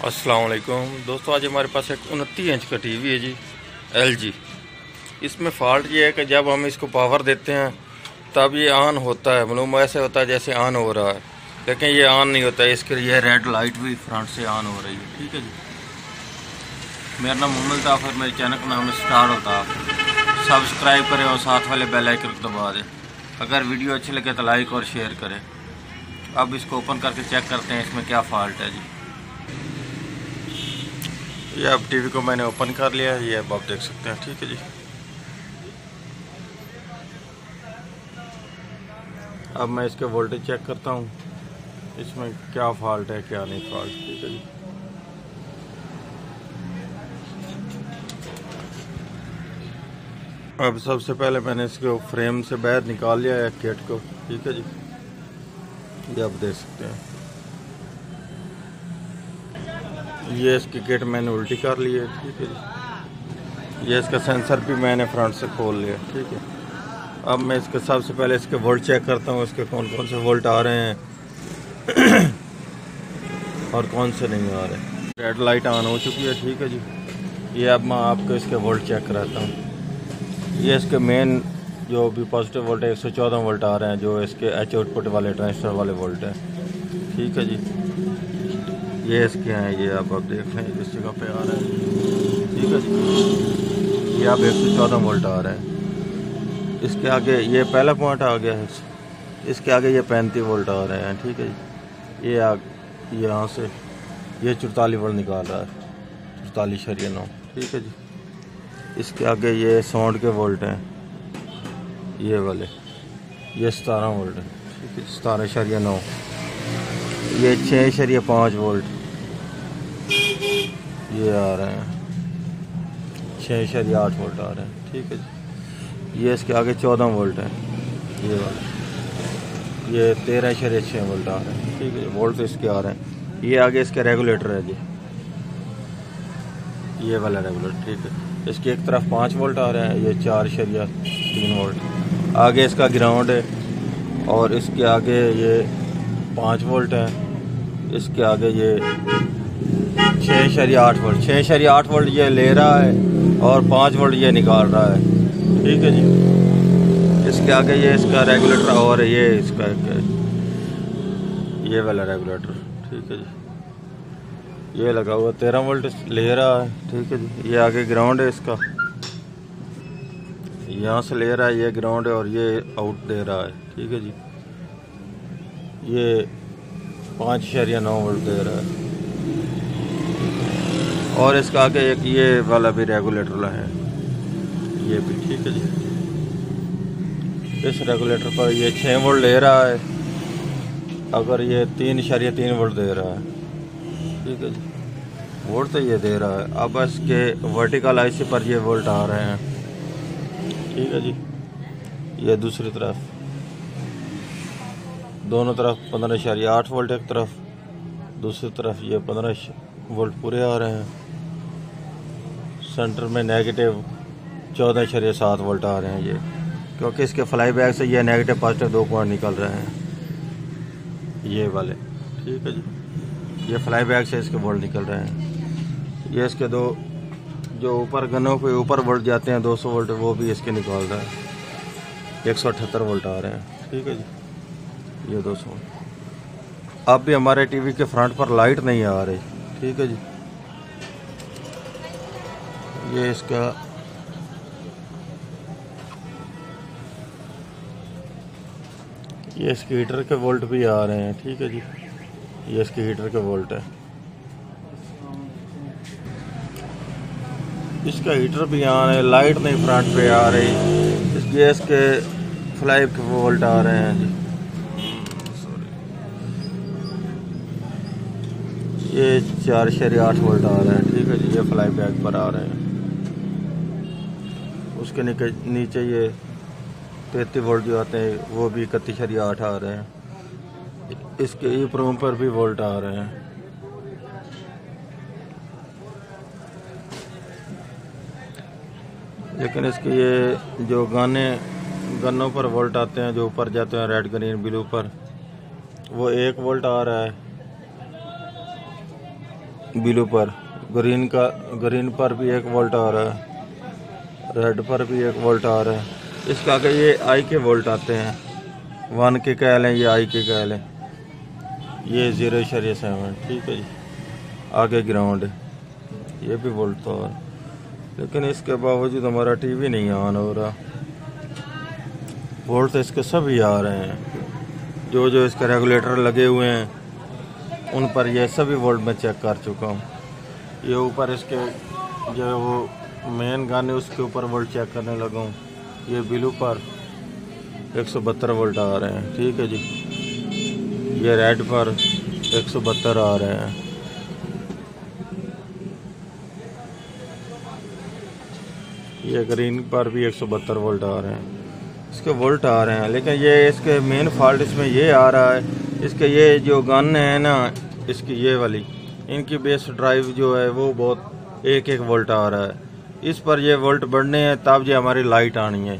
अस्सलाम वालेकुम दोस्तों, आज हमारे पास एक 29 इंच का टीवी है जी, LG। इसमें फ़ॉल्ट ये है कि जब हम इसको पावर देते हैं तब ये ऑन होता है, मालूम ऐसे होता है जैसे ऑन हो रहा है, लेकिन ये ऑन नहीं होता है। इसके लिए रेड लाइट भी फ्रंट से ऑन हो रही है। ठीक है जी, मेरा नाम मोहम्मद ताफर, मेरे चैनल का नाम स्टार होता है। सब्सक्राइब करें और साथ वाले बेल आइकन को दबा दें। अगर वीडियो अच्छी लगे तो लाइक और शेयर करें। अब इसको ओपन करके चेक करते हैं इसमें क्या फ़ॉल्ट है जी। ये अब टीवी को मैंने ओपन कर लिया है, ये अब आप देख सकते हैं। ठीक है जी, अब मैं इसके वोल्टेज चेक करता हूँ, इसमें क्या फॉल्ट है क्या नहीं फॉल्ट। ठीक है जी, अब सबसे पहले मैंने इसको फ्रेम से बाहर निकाल लिया है किट को। ठीक है जी, ये आप देख सकते हैं। ये इसकी किट मैंने उल्टी कर ली है। ठीक है जी, ये इसका सेंसर भी मैंने फ्रंट से खोल लिया। ठीक है, अब मैं इसके सबसे पहले इसके वोल्ट चेक करता हूँ, इसके कौन कौन से वोल्ट आ रहे हैं और कौन से नहीं आ रहे। रेड लाइट ऑन हो चुकी है। ठीक है जी, ये अब मैं आपको इसके वोल्ट चेक कराता हूँ। ये इसके मेन जो भी पॉजिटिव वोल्ट है 114 वोल्ट आ रहे हैं, जो इसके एच आउटपुट वाले ट्रांजिस्टर वाले वोल्ट हैं। ठीक है जी, ये इसके हैं, ये आप देख लें इस जगह पे आ रहे हैं। ठीक है जी, ये आप 114 वोल्ट आ रहे हैं। इसके आगे ये पहला पॉइंट आ गया है, इसके आगे ये 35 वोल्ट आ रहे हैं। ठीक है जी, ये यहाँ से ये 44 वोल्ट निकाल रहा है, 44.9। ठीक है जी, इसके आगे ये साउंड के वोल्ट हैं, ये वाले ये 17 वोल्ट है। ठीक है, 17.9। ये 6.5 वोल्ट ये आ रहे हैं, 6.8 वोल्ट आ रहे हैं। ठीक है जी, ये इसके आगे 14 वोल्ट है, ये वाला ये 13.6 वोल्ट आ रहे हैं। ठीक है, वोल्ट तो इसके आ रहे हैं। ये आगे इसका रेगुलेटर है जी, ये वाला रेगुलेटर। ठीक है, इसकी एक तरफ 5 वोल्ट आ रहे हैं, ये 4.3 वोल्ट। आगे इसका ग्राउंड है और इसके आगे ये 5 वोल्ट है, इसके आगे ये 6.8 वोल्ट 6.8 वोल्ट ये ले रहा है और 5 वोल्ट ये निकाल रहा है। ठीक है जी, इसके आगे ये इसका रेगुलेटर और ये इसका ये वाला रेगुलेटर। ठीक है जी, ये लगा हुआ 13 वोल्ट ले रहा है। ठीक है जी, ये आगे ग्राउंड है इसका, यहाँ से ले रहा है, ये ग्राउंड है और ये आउट दे रहा है। ठीक है जी, ये 5.9 वोल्ट दे रहा है और इसका आगे एक ये वाला भी रेगुलेटर है, ये भी। ठीक है जी, इस रेगुलेटर पर ये 6 वोल्ट ले रहा है, अगर ये 3.3 वोल्ट दे रहा है। ठीक है जी, वोल्ट तो ये दे रहा है। अब इसके वर्टिकल आईसी पर ये वोल्ट आ रहे हैं। ठीक है जी, ये दूसरी तरफ दोनों तरफ 15.8 वोल्ट एक तरफ, दूसरी तरफ ये 15 वोल्ट पूरे आ रहे हैं। सेंटर में नेगेटिव 14.7 वोल्ट आ रहे हैं ये, क्योंकि इसके फ्लाई बैक से ये नेगेटिव पॉजिटिव 2 पॉइंट निकल रहे हैं, ये वाले। ठीक है जी, ये फ्लाई बैक से इसके वोल्ट निकल रहे हैं। ये इसके दो जो ऊपर गनों के ऊपर वोल्ट जाते हैं 200 वोल्ट, वो भी इसके निकाल रहा है, 178 वोल्ट आ रहे हैं। ठीक है जी, ये 200। अब भी हमारे टीवी के फ्रंट पर लाइट नहीं आ रही। ठीक है जी, ये इसका ये इसके हीटर के वोल्ट भी आ रहे हैं। ठीक है जी, ये इसके हीटर के वोल्ट है, इसका हीटर भी आ रहे हैं, लाइट नहीं फ्रंट पे आ रही। इसके फ्लाई के वोल्ट आ रहे हैं जी, ये 4.8 वोल्ट आ रहे हैं। ठीक है जी, ये फ्लाई बैक पर आ रहे हैं। उसके नीचे ये 33 वोल्ट जो आते हैं वो भी 31.8 आ रहे हैं। इसके ई प्रोम पर भी वोल्ट आ रहे हैं। लेकिन इसके ये जो गन्नों पर वोल्ट आते हैं, जो ऊपर जाते हैं रेड ग्रीन ब्लू पर, वो 1 वोल्ट आ रहा है ब्लू पर, ग्रीन पर भी 1 वोल्ट आ रहा है, रेड पर भी 1 वोल्ट आ रहा है। इसका आगे ये आई के वोल्ट आते हैं, 1 के कैल हैं, ये आई के कैल हैं, ये 0.7, ठीक है जी। आगे ग्राउंड है, ये भी वोल्ट तो आ रहा, लेकिन इसके बावजूद हमारा टीवी नहीं ऑन हो रहा। वोल्ट तो इसके सभी आ रहे हैं, जो इसके रेगुलेटर लगे हुए हैं उन पर ये सभी वोल्ट मैं चेक कर चुका हूँ। ये ऊपर इसके जो वो मेन गन है उसके ऊपर वोल्ट चेक करने लगा हूँ। ये ब्लू पर 172 वोल्ट आ रहे हैं, ठीक है जी। ये रेड पर 172 आ रहे हैं। ये ग्रीन पर भी 172 वोल्ट आ रहे हैं, इसके वोल्ट आ रहे हैं। लेकिन ये इसके मेन फॉल्ट इसमें ये आ रहा है, इसके ये जो गन है ना, इसकी ये वाली, इनकी बेस ड्राइव जो है वो बहुत 1 वोल्ट आ रहा है। इस पर ये वोल्ट बढ़ने हैं तब ये हमारी लाइट आनी है,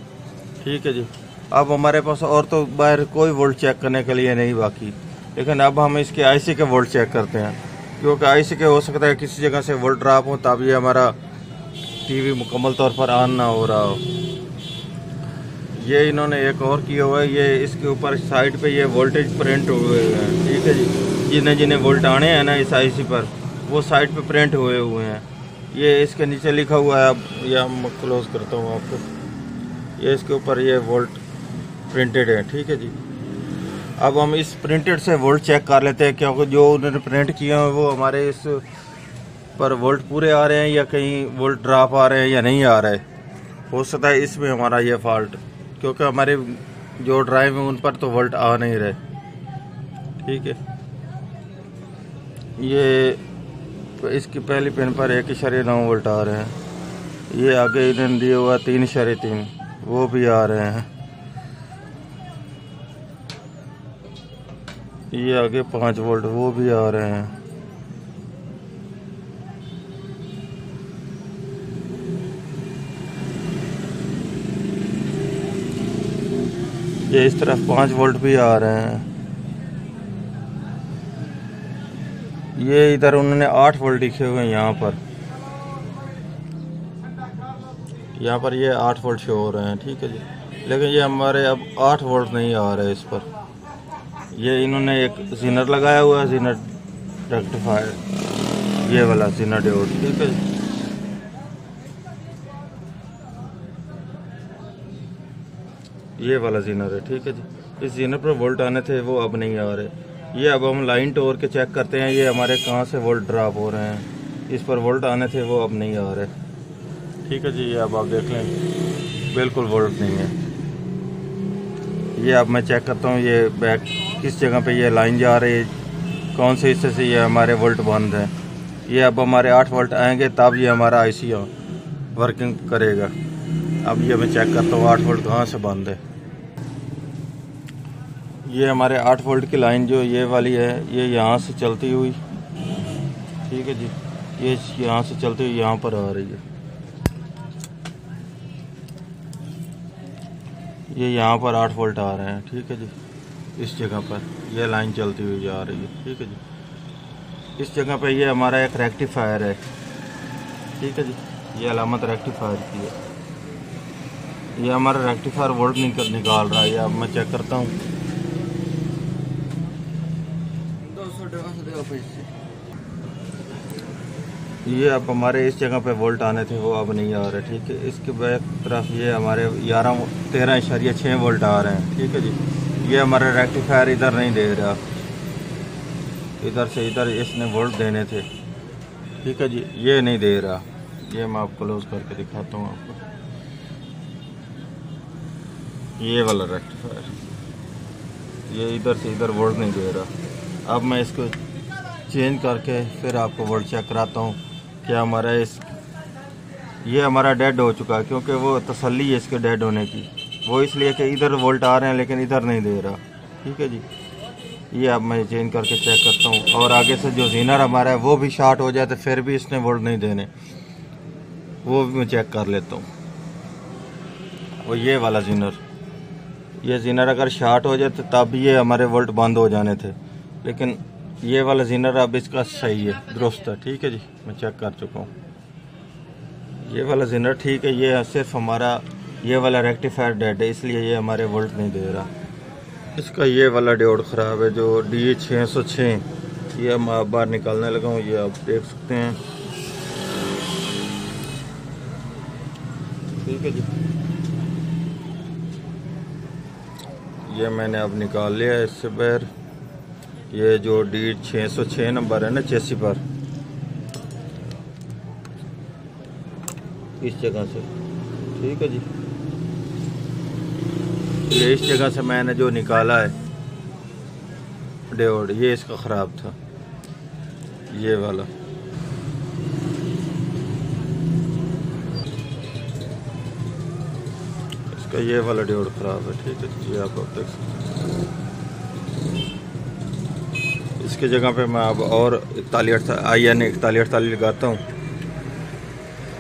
ठीक है जी। अब हमारे पास और तो बाहर कोई वोल्ट चेक करने के लिए नहीं बाकी, लेकिन अब हम इसके आईसी के वोल्ट चेक करते हैं, क्योंकि आईसी के हो सकता है किसी जगह से वोल्ट ड्रॉप हो तब ये हमारा टीवी मुकम्मल तौर पर ऑन ना हो रहा हो। ये इन्होंने एक और किया हुआ है, ये इसके ऊपर साइड पे ये वोल्टेज प्रिंट हुए हैं, ठीक है जी। जिन्हें वोल्ट आने हैं ना इस आईसी पर, वो साइड पे प्रिंट हुए हैं। ये इसके नीचे लिखा हुआ है, अब ये हम क्लोज करता हूँ आपको, ये इसके ऊपर ये वोल्ट प्रिंटेड है, ठीक है जी। अब हम इस प्रिंटेड से वोल्ट चेक कर लेते हैं, क्योंकि जो उन्होंने प्रिंट किया है वो हमारे इस पर वोल्ट पूरे आ रहे हैं या कहीं वोल्ट ड्रॉप आ रहे हैं या नहीं आ रहे। हो सकता है इसमें हमारा ये फॉल्ट, क्योंकि हमारे जो ड्राइव है उन पर तो वोल्ट आ नहीं रहे, ठीक है। ये इसकी पहली पिन पर 1.9 वोल्ट आ रहे हैं। ये आगे इन्होंने दिया हुआ 3.3, वो भी आ रहे हैं। ये आगे 5 वोल्ट, वो भी आ रहे हैं। ये इस तरफ 5 वोल्ट भी आ रहे हैं। ये इधर उन्होंने 8 वोल्ट लिखे हुए हैं यहाँ पर ये 8 वोल्ट शो हो रहे हैं, ठीक है जी। लेकिन ये हमारे अब 8 वोल्ट नहीं आ रहे इस पर। ये इन्होंने एक जीनर लगाया हुआ है, जीनर रेक्टिफायर, ये वाला जीनर डायोड, ठीक है जी। ये वाला जीनर है, ठीक है जी। इस जीनर पर वोल्ट आने थे, वो अब नहीं आ रहे। ये अब हम लाइन तोड़ के चेक करते हैं ये हमारे कहाँ से वोल्ट ड्रॉप हो रहे हैं। इस पर वोल्ट आने थे, वो अब नहीं आ रहे, ठीक है जी। ये अब आप देख लें, बिल्कुल वोल्ट नहीं है। ये अब मैं चेक करता हूँ ये बैक किस जगह पे ये लाइन जा रही है, कौन से हिस्से से ये हमारे वोल्ट बंद है। ये अब हमारे 8 वोल्ट आएंगे तब ये हमारा आईसी वर्किंग करेगा। अब ये मैं चेक करता हूँ 8 वोल्ट कहाँ से बंद है। ये हमारे 8 वोल्ट की लाइन जो ये वाली है, ये यहाँ से चलती हुई, ठीक है जी, ये यहाँ से चलती हुई यहाँ पर आ रही है। ये यहाँ पर 8 वोल्ट आ रहे हैं, ठीक है जी। इस जगह पर ये लाइन चलती हुई जा रही है, ठीक है जी। इस जगह पर ये हमारा एक रेक्टिफायर है, ठीक है जी। ये अलामत रेक्टिफायर की है। ये हमारा रेक्टिफायर वोल्ट निकाल रहा है। ये अब मैं चेक करता हूँ। ये अब हमारे इस जगह पे वोल्ट आने थे, वो अब नहीं आ रहे, ठीक है। इसके बैक तरफ ये हमारे 13.6 वोल्ट आ रहे हैं, ठीक है जी। ये हमारा रेक्टिफायर इधर नहीं दे रहा, इधर से इधर इसने वोल्ट देने थे, ठीक है जी। ये नहीं दे रहा। ये मैं आपको क्लोज करके दिखाता हूँ आपको। ये वाला रेक्टिफायर, ये इधर से इधर वोल्ट नहीं दे रहा। अब मैं इसको चेंज करके फिर आपको वोल्ट चेक कराता हूँ क्या हमारा ये हमारा डेड हो चुका है, क्योंकि वो तसल्ली है इसके डेड होने की। वो इसलिए कि इधर वोल्ट आ रहे हैं लेकिन इधर नहीं दे रहा, ठीक है जी। ये अब मैं चेंज करके चेक करता हूँ। और आगे से जो जीनर हमारा है वो भी शॉर्ट हो जाए तो फिर भी इसने वोल्ट नहीं देने, वो भी मैं चेक कर लेता हूँ। वो ये वाला जीनर, ये जीनर अगर शॉर्ट हो जाए तो तब ये हमारे वोल्ट बंद हो जाने थे, लेकिन ये वाला जीनर अब इसका सही है, दुरुस्त है, ठीक है जी, मैं चेक कर चुका हूँ। ये वाला जीनर ठीक है, ये सिर्फ हमारा ये वाला रेक्टिफायर डेड है, इसलिए ये हमारे वोल्ट नहीं दे रहा। इसका ये वाला डायोड ख़राब है जो D606, ये मैं बाहर निकालने लगा हूँ, ये आप देख सकते हैं, ठीक है जी। ये मैंने अब निकाल लिया है इससे बाहर। ये जो D606 नंबर है ना चेसी पर, इस जगह से, ठीक है जी, ये इस जगह से मैंने जो निकाला है डायोड, ये इसका ख़राब था, ये वाला। इसका ये वाला डायोड ख़राब है, ठीक है जी, आप देख सकते हैं। इसकी जगह पे मैं अब और 4148 लगाता हूँ,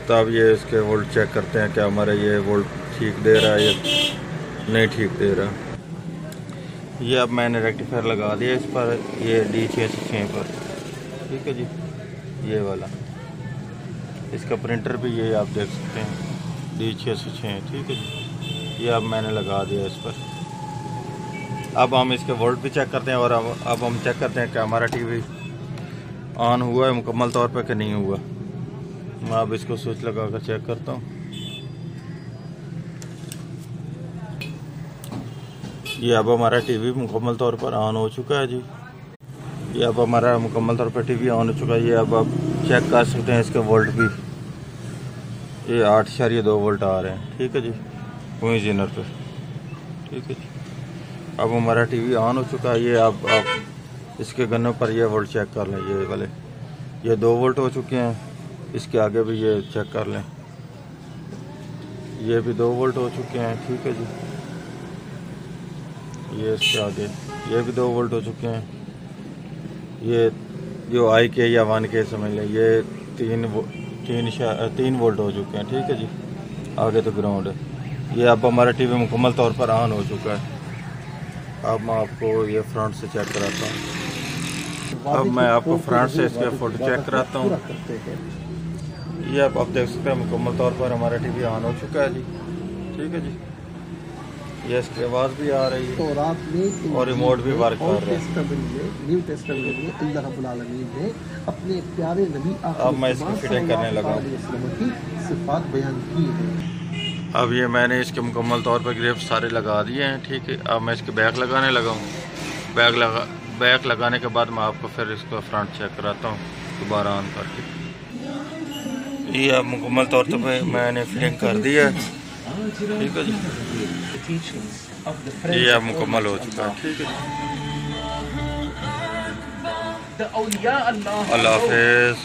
तब ये इसके वोल्ट चेक करते हैं क्या हमारा ये वोल्ट ठीक दे रहा है या नहीं ठीक दे रहा। ये अब मैंने रेक्टिफायर लगा दिया इस पर, ये D606 पर, ठीक है जी, ये वाला। इसका प्रिंटर भी ये आप देख सकते हैं D606, ठीक है जी, ये अब मैंने लगा दिया इस पर। अब हम इसके वोल्ट भी चेक करते हैं और अब हम चेक करते हैं कि हमारा टीवी ऑन हुआ है मुकम्मल तौर पर कि नहीं हुआ। मैं अब इसको स्विच लगा कर चेक करता हूँ। ये अब हमारा टीवी मुकम्मल तौर पर ऑन हो चुका है जी, ये अब हमारा मुकम्मल तौर पर टीवी ऑन हो चुका है। ये अब आप चेक कर सकते हैं इसके वोल्ट भी, ये 8.2 वोल्ट आ रहे हैं, ठीक है जी, वही जीनर पे, ठीक है जी। अब हमारा टीवी ऑन हो चुका है। ये अब आप इसके गन्नों पर ये वोल्ट चेक कर लें, ये वाले, ये 2 वोल्ट हो चुके हैं। इसके आगे भी ये चेक कर लें, ये भी 2 वोल्ट हो चुके हैं, ठीक है जी। ये इसके आगे ये भी 2 वोल्ट हो चुके हैं। ये जो IK या 1K समझ लें, ये 3 वोल्ट हो चुके हैं, ठीक है जी। आगे तो ग्राउंड है। ये अब हमारा टीवी मुकम्मल तौर पर ऑन हो चुका है। अब मैं आपको ये फ्रंट से चेक कराता हूँ। अब मैं आपको फ्रंट से इसका फोटो चेक कराता हूँ। ये आप देख सकते हैं मुकम्मल तौर पर हमारा टीवी ऑन हो चुका है जी, ठीक है जी। ये इसकी आवाज़ भी आ रही है तो रात में और रिमोट भी वर्क कर रहा है। न्यू टेस्टामेंट में अल्लाह रब्बुल आलमीन ने अपने प्यारे नबी अब मैं इसकी फिटिंग करने लगा हूँ। की सिफात बयान की है। अब ये मैंने इसके मुकम्मल तौर पर ग्रिप सारे लगा दिए हैं, ठीक है। अब मैं इसके बैक लगाने लगा हूँ। बैक लगाने के बाद मैं आपको फिर इसका फ्रंट चेक कराता हूँ दोबारा ऑन करके। ये अब मुकम्मल तौर पर मैंने फिटिंग कर दिया है, ठीक है जी। ये अब मुकम्मल हो चुका है, ठीक है जी। अल्लाह हाफ़िज़।